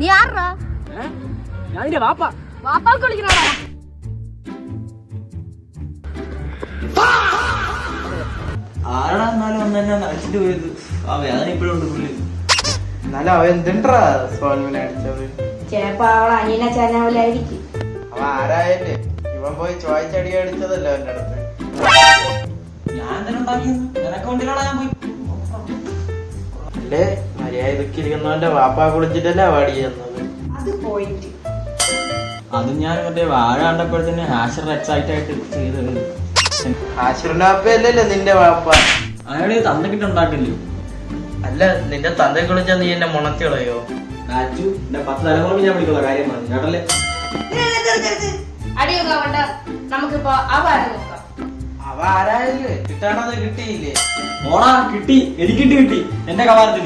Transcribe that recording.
നീ ആരാ? ഞാൻ നിന്റെ വാപ്പ. വാപ്പാക്ക് വിളിക്കണോടാ? ആരടാ എന്നാലും ഒന്ന് തന്നെ നടിച്ചിട്ട് പോയത്. ആ വേദന ഇപ്പോഴും ഉണ്ട് പുള്ളി. എന്നാലും അവൻ എന്തിണ്ടാ സോൽമിനെ അടിച്ചത്? ചിലപ്പോ അവൾ അനിയനെ ചാനാവിലായിരിക്കും. അവൻ ആരായല്ലേ, ഇവൻ പോയി ചോദിച്ചടി അടിച്ചതല്ലോ എന്റെ അടുത്ത്. ഞാൻ തന്നെ ഉണ്ടാക്കിയെന്ന് നിനക്ക് വേണ്ടിയിലാണ് ഞാൻ പോയി. അല്ലേ മര്യാദക്ക് ഇരിക്കുന്നവന്റെ വാപ്പാ കുളിച്ചിട്ടല്ലേ അവാർഡ് ചെയ്യുന്നത്. അത് പോയിട്ട് അതും ഞാൻ മറ്റേ വാഴ കണ്ടപ്പോഴത്തേന് ഹാഷർ എക്സൈറ്റ് ആയിട്ട് ചെയ്തത്. ആശുറിന്റെ വാപ്പയല്ലല്ലോ നിന്റെ വാപ്പ. അയാള് തന്തക്കിട്ട് ഉണ്ടാക്കില്ലേ? അല്ല നിന്റെ തന്തയെ കുളിച്ചാ നീ എന്നെ മുണത്തി കളയോ? രാജു എന്റെ 10 തലമുറ ഞാൻ വിളിക്കുള്ള കാര്യം പറഞ്ഞു കേട്ടല്ലേ. അടിയൊക്കെ വേണ്ട. നമുക്കിപ്പോ അവാർഡ് നോക്കാം. അവ ആരായല്ലേ, കിട്ടാണത് കിട്ടിയില്ലേ? ഓടാ കിട്ടി, എനിക്ക് കിട്ടി എന്റെ കവാലത്തിൽ.